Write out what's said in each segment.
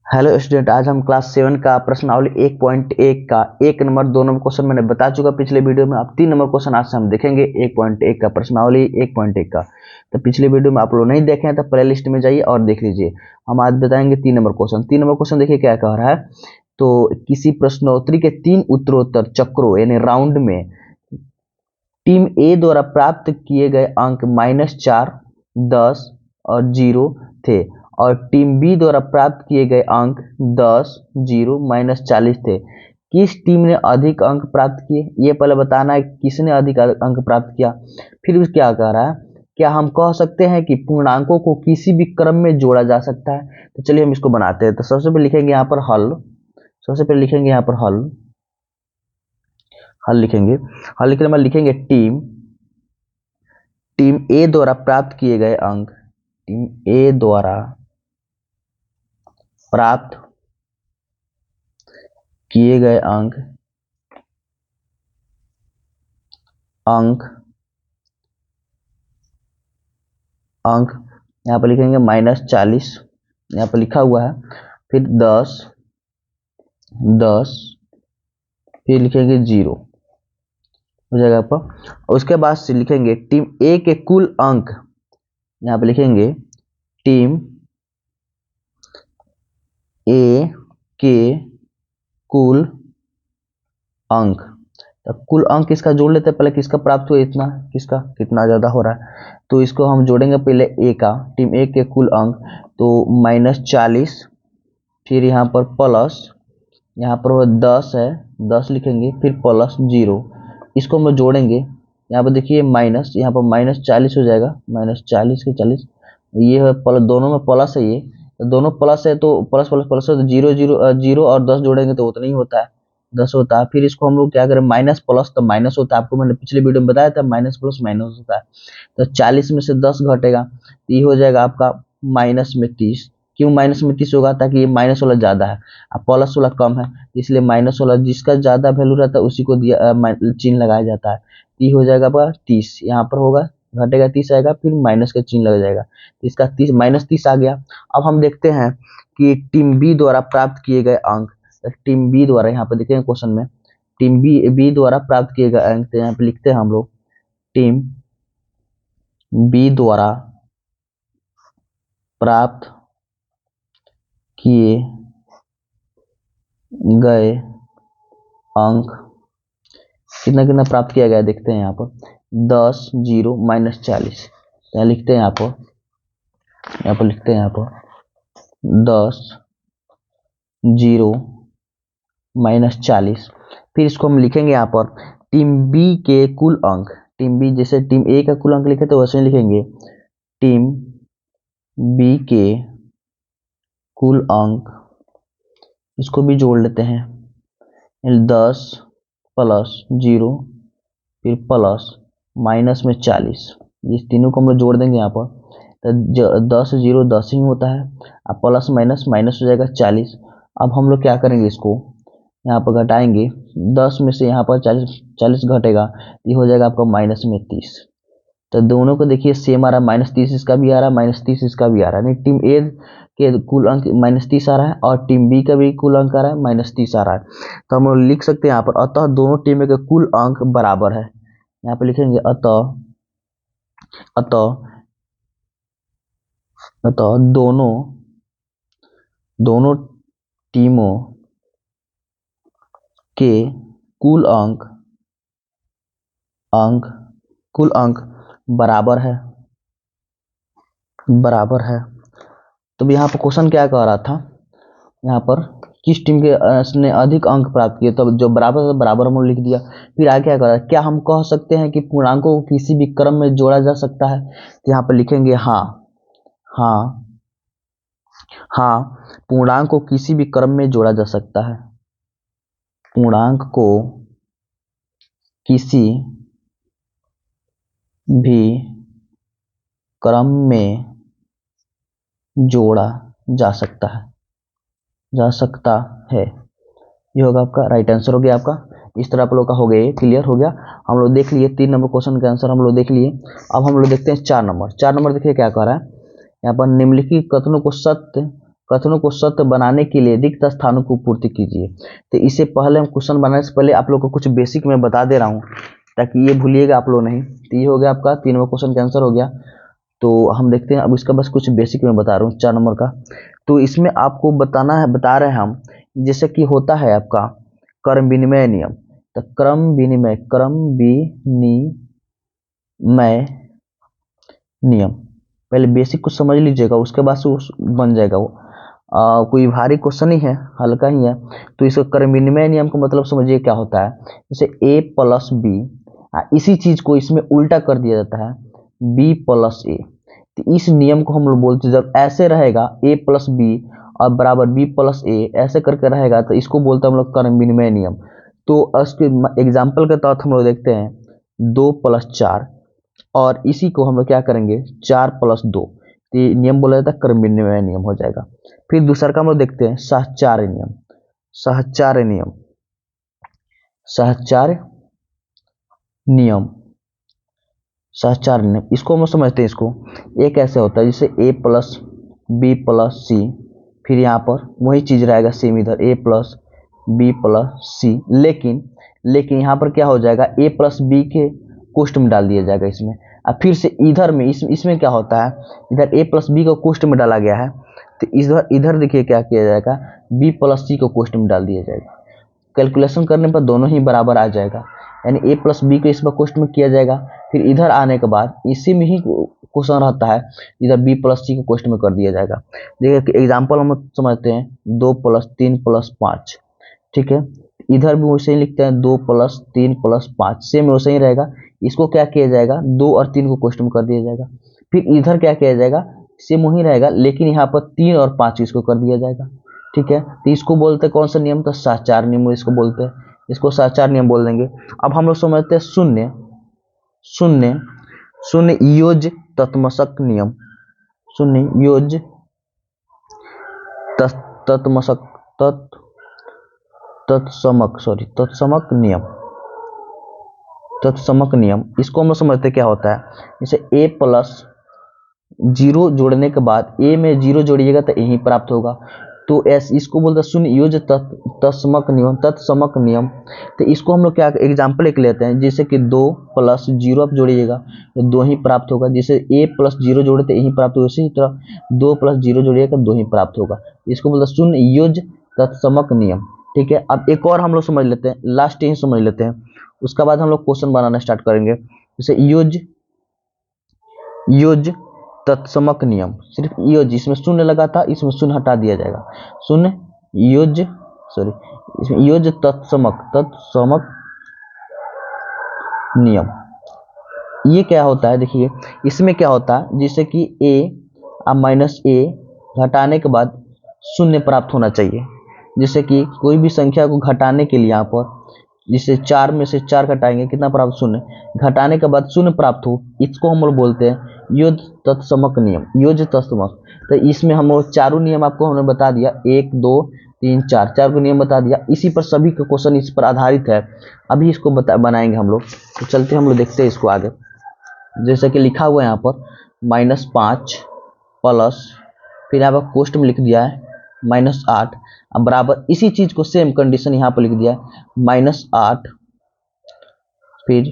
Hello student, आज हम class 7 का प्रश्नावली 1.1 का 1 नंबर 2 नंबर क्वेश्चन मैंने बता चुका पिछले वीडियो में। अब 3 नंबर क्वेश्चन आज से हम देखेंगे 1.1 का प्रश्नावली 1.1 का। तो पिछले वीडियो में आप लोग नहीं देखे हैं तो प्ले लिस्ट में जाइए और देख लीजिए। हम आज बताएंगे 3 नंबर क्वेश्चन। 3 नंबर क्वेश्चन देखिए क्या कह रहा है। तो किसी प्रश्नोत्तरी के 3 उत्तरोत्तर चक्रों यानी राउंड में टीम ए द्वारा प्राप्त किए गए अंक -4, 10 और 0 थे और टीम बी द्वारा प्राप्त किए गए अंक 10, 0, -40 थे। किस टीम ने अधिक अंक प्राप्त किए, ये पहले बताना है किसने अधिक अंक प्राप्त किया। फिर क्या कह रहा है, क्या हम कह सकते हैं कि पूर्णांकों को किसी भी क्रम में जोड़ा जा सकता है। तो चलिए हम इसको बनाते हैं। तो सबसे पहले लिखेंगे यहाँ पर हल। सबसे पहले लिखेंगे यहाँ पर हल। हल लिखेंगे। हल लिखने में लिखेंगे टीम ए द्वारा प्राप्त किए गए अंक। टीम ए द्वारा प्राप्त किए गए अंक यहाँ पर लिखेंगे -40, यहाँ पर लिखा हुआ है। फिर 10, फिर लिखेंगे 0 हो जाएगा पर। उसके बाद से लिखेंगे टीम ए के कुल अंक। यहाँ पे लिखेंगे टीम ए के कुल अंक। तो कुल अंक किसका जोड़ लेते हैं, पहले किसका प्राप्त हुआ, इतना, किसका कितना ज्यादा हो रहा है। तो इसको हम जोड़ेंगे पहले ए का, टीम ए के कुल अंक। तो -40, फिर यहाँ पर प्लस, यहाँ पर 10 है, 10 लिखेंगे, फिर प्लस 0। इसको हम जोड़ेंगे। यहाँ पर देखिए माइनस, यहाँ पर -40 हो जाएगा, -40 के 40, ये है प्लस, दोनों में प्लस है। ये तो दोनों प्लस है तो प्लस प्लस प्लस है तो 0 0 0 और 10 जोड़ेंगे तो उतना ही होता है, 10 होता है। फिर इसको हम लोग क्या करें, माइनस प्लस तो माइनस होता है, आपको मैंने पिछले वीडियो में बताया था माइनस प्लस माइनस होता है। तो 40 में से 10 घटेगा तो ये हो जाएगा आपका -30। क्यों -30 होगा, ताकि ये माइनस वाला ज्यादा है और प्लस वाला कम है, इसलिए माइनस वाला जिसका ज्यादा वैल्यू रहता है उसी को दिया चिन्ह लगाया जाता है। ये हो जाएगा आपका 30, यहाँ पर होगा घटेगा 30 आएगा, फिर माइनस का चिन्ह लग जाएगा, इसका 30 -30 आ गया। अब हम देखते हैं कि टीम बी द्वारा प्राप्त किए गए अंक। टीम बी द्वारा, यहाँ पे देखेंगे क्वेश्चन में, टीम बी द्वारा प्राप्त किए गए अंक। तो यहाँ पे लिखते हैं हम लोग टीम बी द्वारा प्राप्त किए गए अंक कितना कितना प्राप्त किया गया, देखते हैं यहाँ पर 10, 0, -40। यहाँ लिखते हैं, यहाँ पर लिखते हैं, यहाँ पर 10, 0, -40। फिर इसको हम लिखेंगे यहाँ पर टीम बी के कुल अंक। टीम बी, जैसे टीम ए का कुल अंक लिखे तो वैसे लिखेंगे टीम बी के कुल अंक। इसको भी जोड़ लेते हैं, 10 प्लस 0 फिर प्लस माइनस में 40, इस तीनों को हम लोग जोड़ देंगे यहाँ पर। तो 10 0 10 ही होता है, अब प्लस माइनस माइनस हो जाएगा 40। अब हम लोग क्या करेंगे, इसको यहाँ पर घटाएंगे, 10 में से यहाँ पर 40 घटेगा, ये हो जाएगा आपका -30। तो दोनों को देखिए सेम आ रहा है, -30 इसका भी आ रहा है, -30 इसका भी आ रहा है। नहीं, टीम ए के कुल अंक -30 आ रहा है और टीम बी का भी कुल अंक आ रहा है -30 आ रहा है। तो हम लोग लिख सकते हैं यहाँ पर, अतः दोनों टीमों के कुल अंक बराबर है। यहाँ पे लिखेंगे अतः दोनों टीमों के कुल अंक बराबर है। तो यहाँ पर क्वेश्चन क्या कह रहा था, यहाँ पर किस टीम के ने अधिक अंक प्राप्त किए, तो जो बराबर था बराबर हम लिख दिया। फिर आगे क्या कर रहा है, क्या हम कह सकते हैं कि पूर्णांकों को किसी भी क्रम में जोड़ा जा सकता है। तो यहाँ पर लिखेंगे हाँ, पूर्णांक को किसी भी क्रम में जोड़ा जा सकता है। पूर्णांक को किसी भी क्रम में जोड़ा जा सकता है। ये होगा आपका राइट आंसर, हो गया आपका। इस तरह आप लोग का हो गया, क्लियर हो गया। हम लोग देख लिए 3 नंबर क्वेश्चन का आंसर हम लोग देख लिए। अब हम लोग देखते हैं 4 नंबर। 4 नंबर देखिए क्या कह रहा है, यहाँ पर निम्नलिखित कथनों को सत्य कथनों को सत्य बनाने के लिए रिक्त स्थानों को पूर्ति कीजिए। तो इससे पहले हम क्वेश्चन बनाने से पहले आप लोग को कुछ बेसिक मैं बता दे रहा हूँ ताकि ये भूलिएगा आप लोग नहीं। तो ये हो गया आपका 3 नंबर क्वेश्चन का आंसर हो गया। तो हम देखते हैं अब इसका बस कुछ बेसिक मैं बता रहा हूँ 4 नंबर का। तो इसमें आपको बता रहे हैं हम जैसे कि होता है आपका क्रम विनिमय नियम। तो क्रम विनिमय नियम पहले बेसिक को समझ लीजिएगा, उसके बाद से बन जाएगा वो। कोई भारी क्वेश्चन ही है, हल्का ही है। तो इसका क्रम विनिमय नियम का मतलब समझिए क्या होता है। जैसे a प्लस बी, इसी चीज को इसमें उल्टा कर दिया जाता है b प्लस ए। तो इस नियम को हम लोग बोलते हैं जब ऐसे रहेगा a प्लस बी और बराबर b प्लस ए ऐसे करके रहेगा तो इसको बोलते हैं हम लोग क्रम विनिमय नियम। तो उसके एग्जाम्पल के तहत हम लोग देखते हैं 2 प्लस 4 और इसी को हम लोग क्या करेंगे 4 प्लस 2। तो ये नियम बोला जाता है क्रम विनिमय नियम हो जाएगा। फिर दूसरा का हम लोग देखते हैं सहचार्य नियम। सहचार्य नियम सहचार्य नियम इसको हम लोग समझते हैं। इसको एक ऐसे होता है जैसे a प्लस बी प्लस सी, फिर यहाँ पर वही चीज रहेगा सेम इधर a प्लस बी प्लस सी, लेकिन यहाँ पर क्या हो जाएगा a प्लस बी के कोष्ट में डाल दिया जाएगा इसमें। अब फिर से इधर में इसमें क्या होता है, इधर a प्लस बी को कोष्ट में डाला गया है तो इधर देखिए क्या किया जाएगा b प्लस सी को कोष्ट में डाल दिया जाएगा। कैलकुलेशन करने पर दोनों ही बराबर आ जाएगा, यानी a प्लस बी को इस पर कोष्ट में किया जाएगा। फिर इधर आने के बाद इसी में ही क्वेश्चन रहता है, इधर b प्लस सी को कोष्ट में कर दिया जाएगा। देखिए एग्जाम्पल हम समझते हैं 2 प्लस 3 प्लस 5, ठीक है। इधर भी वैसे ही लिखते हैं 2 प्लस 3 प्लस 5, सेम वैसे ही रहेगा। इसको क्या किया जाएगा 2 और 3 को कोष्ट में कर दिया जाएगा। फिर इधर क्या किया जाएगा सेम वही रहेगा, लेकिन यहाँ पर 3 और 5 इसको कर दिया जाएगा, ठीक है। तो इसको बोलते हैं कौन सा नियम, तो सहचार्य नियम इसको बोलते हैं, इसको सहचार्य नियम बोल देंगे। अब हम लोग समझते हैं शून्य योज्य तत्समक नियम। शून्य योज्य तत्समक नियम इसको हम लोग समझते क्या होता है। जैसे a प्लस 0 जोड़ने के बाद a में 0 जोड़िएगा तो यही प्राप्त होगा। तो इसको बोलते हैं शून्य योज्य तत्समक नियम। तो इसको हम लोग क्या एग्जाम्पल एक लेते हैं, जैसे कि 2 प्लस 0 आप जोड़िएगा तो 2 ही प्राप्त होगा। जैसे a प्लस 0 जोड़े तो यही प्राप्त होगा, उसी तरह 2 प्लस 0 जोड़िएगा तो 2 ही प्राप्त होगा। इसको बोलते हैं शून्य योज्य तत्समक नियम, ठीक है। अब एक और हम लोग समझ लेते हैं, लास्ट यही समझ लेते हैं, उसका बाद हम लोग क्वेश्चन बनाना स्टार्ट करेंगे। जैसे योज्य तत्समक नियम, सिर्फ योज्य, इसमें शून्य लगा था इसमें शून्य हटा दिया जाएगा। इसमें योज्य तत्समक नियम ये क्या होता है, देखिए इसमें क्या होता है जैसे कि a माइनस a घटाने के बाद शून्य प्राप्त होना चाहिए। जैसे कि कोई भी संख्या को घटाने के लिए यहाँ पर जिसे 4 में से 4 घटाएंगे कितना प्राप्त, शून्य, घटाने के बाद शून्य प्राप्त हो, इसको हम लोग बोलते हैं योज्य तत्समक नियम, योज्य तत्समक। तो इसमें हम लोग चारों नियम आपको हमने बता दिया, 1 2 3 4 चार को नियम बता दिया। इसी पर सभी का क्वेश्चन इस पर आधारित है। अभी इसको बनाएंगे हम लोग। तो चलते हम लोग देखते हैं इसको आगे। जैसे कि लिखा हुआ है यहाँ पर -5 प्लस, फिर यहाँ पर कोष्ट में लिख दिया है -8, अब बराबर इसी चीज को सेम कंडीशन यहाँ पर लिख दिया है -8 फिर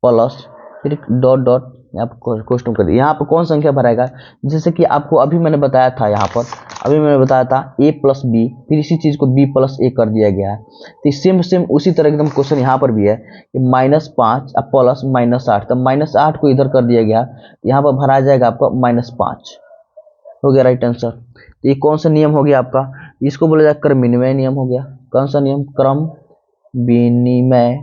प्लस, फिर डॉट डॉट यहाँ पर कोष्ट में कर दिया। यहाँ पर कौन संख्या भराएगा, जैसे कि आपको अभी मैंने बताया था, यहाँ पर अभी मैंने बताया था a प्लस बी, फिर इसी चीज को b प्लस ए कर दिया गया है। तो सेम उसी तरह एकदम क्वेश्चन यहाँ पर भी है कि -5 प्लस -8, तब -8 को इधर कर दिया गया, यहाँ पर भरा जाएगा आपका -5, हो गया राइट आंसर। तो ये कौन सा नियम हो गया आपका, इसको बोला जाए क्रम विनिमय नियम हो गया। कौन सा नियम, क्रम विनिमय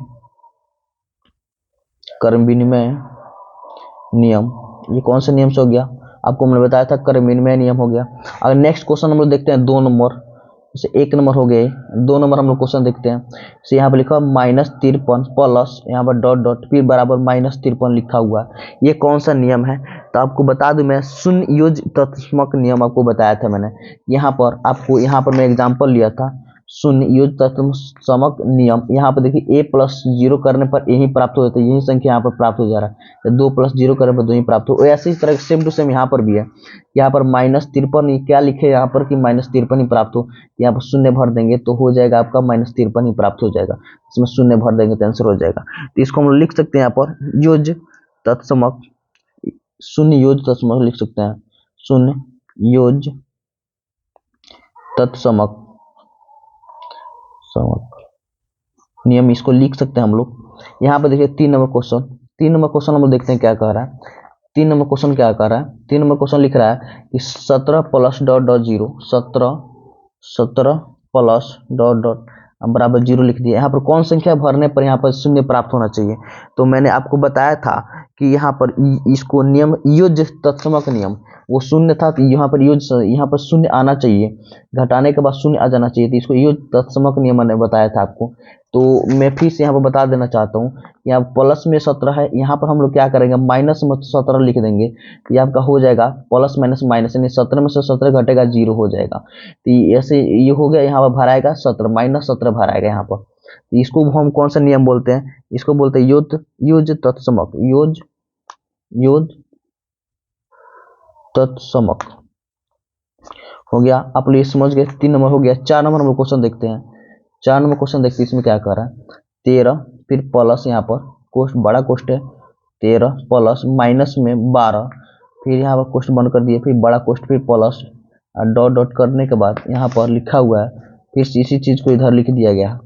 नियम, ये कौन सा नियम से हो गया, आपको मैंने बताया था क्रम विनिमय नियम हो गया। अगर नेक्स्ट क्वेश्चन हम लोग देखते हैं 2 नंबर, जैसे 1 नंबर हो गए, 2 नंबर हम लोग क्वेश्चन देखते हैं। जैसे यहाँ पर लिखा -53 प्लस, यहाँ पर डॉट डॉट फिर बराबर -53 लिखा हुआ है। ये कौन सा नियम है, तो आपको बता दूं मैं शून्य योज्य तत्समक नियम आपको बताया था मैंने। यहाँ पर मैं एग्जाम्पल लिया था शून्य योज तत्समक नियम। यहाँ पर देखिए a+0 करने पर a ही प्राप्त हो जाता है, यही संख्या यहाँ पर प्राप्त हो जा रहा है। 2+0 करने पर 2 ही प्राप्त हो। ऐसे ही तरह सेम टू सेम यहाँ पर भी है। यहाँ पर -53 क्या लिखे यहाँ पर कि -53 ही प्राप्त हो, यहाँ पर शून्य भर देंगे तो हो जाएगा आपका -53 ही प्राप्त हो जाएगा। इसमें शून्य भर देंगे तो आंसर हो जाएगा। तो इसको हम लिख सकते हैं यहाँ पर योज तत्समक, शून्य योज तत्समक लिख सकते हैं, शून्य योज तत्समक नियम, इसको लिख सकते हैं हम लोग। यहाँ पर देखिए 3 नंबर क्वेश्चन हम लोग देखते हैं क्या कह रहा है। 3 नंबर क्वेश्चन क्या कह रहा है, 3 नंबर क्वेश्चन लिख रहा है कि 17 plus dot dot 0, 17 plus dot dot बराबर 0 लिख दिया। यहाँ पर कौन संख्या भरने पर यहाँ पर शून्य प्राप्त होना चाहिए। तो मैंने आपको बताया था कि यहाँ पर इसको नियम योज तत्समक नियम, वो शून्य था तो यहाँ पर योज, यहाँ पर शून्य आना चाहिए, घटाने के बाद शून्य आ जाना चाहिए। तो इसको योज तत्समक नियम मैंने बताया था आपको। तो मैं फिर से यहाँ पर बता देना चाहता हूँ, यहाँ प्लस में 17 है, यहाँ पर हम लोग क्या करेंगे माइनस में 17 लिख देंगे। ये आपका हो जाएगा प्लस माइनस माइनस, यानी 17 में से 17 घटेगा 0 हो जाएगा। तो ऐसे ये हो गया, यहाँ पर भराएगा 17 -17 भराएगा यहाँ पर। तो इसको हम कौन सा नियम बोलते हैं, इसको बोलते हैं योज तत्समक, योज तत्समक हो गया। आप लोग ये समझ गए। 3 नंबर हो गया। 4 नंबर हम क्वेश्चन देखते हैं। 4 नंबर क्वेश्चन देखते हैं इसमें क्या कर रहा है। 13 फिर प्लस, यहाँ पर कोष्ट बड़ा कोष्ट है, 13 प्लस माइनस में 12, फिर यहाँ पर कोष्ट बंद कर दिए, फिर बड़ा कोष्ट, फिर प्लस डॉट डॉट करने के बाद यहाँ पर लिखा हुआ है, फिर इसी चीज को इधर लिख दिया गया।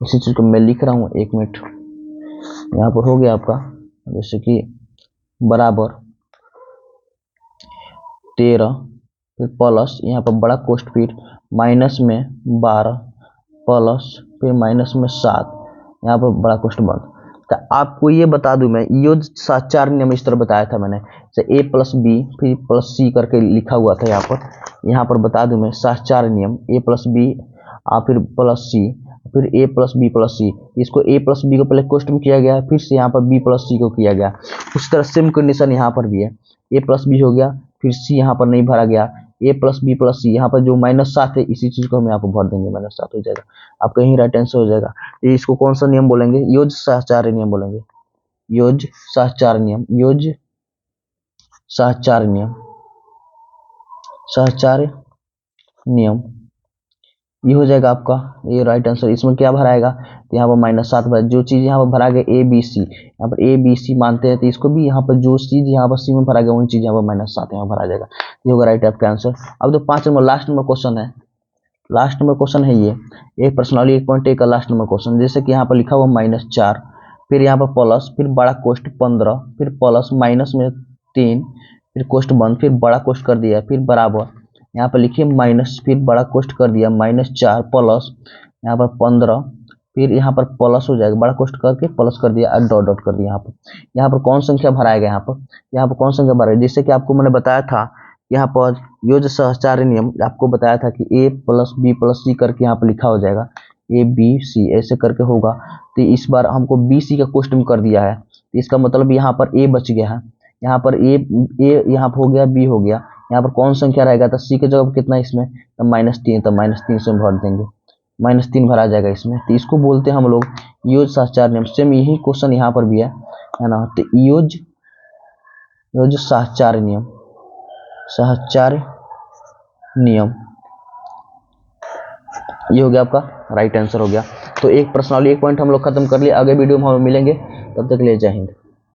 इसी चीज को मैं लिख रहा हूँ, 1 मिनट। यहाँ पर हो गया आपका जैसे कि बराबर 13 फिर प्लस, यहाँ पर बड़ा कोष्ट, फिर माइनस में 12 प्लस, फिर माइनस में 7, यहाँ पर बड़ा कोष्ट बंद। तो आपको ये बता दूं मैं, योज 4 नियम इस तरह बताया था मैंने, जैसे a+b फिर +c करके लिखा हुआ था यहाँ पर बता दूं मैं 4 नियम, a+b फिर +c, फिर a+b+c। इसको a+b को पहले क्वेश्चन किया गया, फिर से यहाँ पर b+c को किया गया। उस तरह सेम कंडीशन यहाँ पर भी है, a+b हो गया, फिर c यहाँ पर नहीं भरा गया, a+b+c, यहाँ पर जो -7 है इसी चीज को हम यहाँ पर भर देंगे, -7 हो जाएगा। आपका यही राइट आंसर हो जाएगा। इसको कौन सा नियम बोलेंगे, योज सहचार्य नियम बोलेंगे, योज सहचार्य नियम, योज सहचार्य नियम, सहचार्य नियम, ये हो जाएगा आपका ये राइट आंसर। इसमें क्या भराएगा, तो यहाँ पर -7 भरा, जो चीज यहाँ पर भरा गया a b c, यहाँ पर a b c मानते हैं, तो इसको भी यहाँ पर जो चीज यहाँ पर c में भरा गया वही चीज यहाँ पर -7 यहाँ भरा जाएगा। ये होगा राइट आपका आंसर। अब तो 5 नंबर लास्ट नंबर क्वेश्चन है, लास्ट नंबर क्वेश्चन है ये, एक प्रश्नावली 1.1 का लास्ट नंबर क्वेश्चन। जैसे कि यहाँ पर लिखा हुआ -4, फिर यहाँ पर प्लस, फिर बड़ा कोष्ट 15, फिर प्लस माइनस में 3, फिर कोष्ट बंद, फिर बड़ा कोष्ट कर दिया, फिर बराबर, यहाँ पर लिखिए माइनस, फिर बड़ा कोष्ट कर दिया -4 प्लस, यहाँ पर 15, फिर यहाँ पर प्लस हो जाएगा, बड़ा कोष्ट करके प्लस कर दिया और डॉट डॉट कर दिया। यहाँ पर कौन संख्या भराएगा, यहाँ पर कौन संख्या भराएगा। जैसे कि आपको मैंने बताया था यहाँ पर योज सहचार्य नियम, आपको बताया था कि a+b+c करके यहाँ पर लिखा हो जाएगा, a b c ऐसे करके होगा। तो इस बार हमको b c का क्वेश्चन कर दिया है, तो इसका मतलब यहाँ पर a बच गया है, यहाँ पर a यहाँ पर हो गया, b हो गया, यहाँ पर कौन संख्या रहेगा, तो c की जगह कितना इसमें, तो -3, तो -3 से भर देंगे, -3 भरा जाएगा इसमें। तो इसको बोलते हैं हम लोग योज सहचार्य नियम। सेम यही क्वेश्चन यहाँ पर भी है ना। तो योज सहचार्य नियम, सहचार्य नियम, ये हो गया आपका राइट आंसर हो गया। तो एक प्रश्नावली 1 पॉइंट हम लोग खत्म कर लिए। आगे वीडियो में हम मिलेंगे, तब तक के लिए जय हिंद।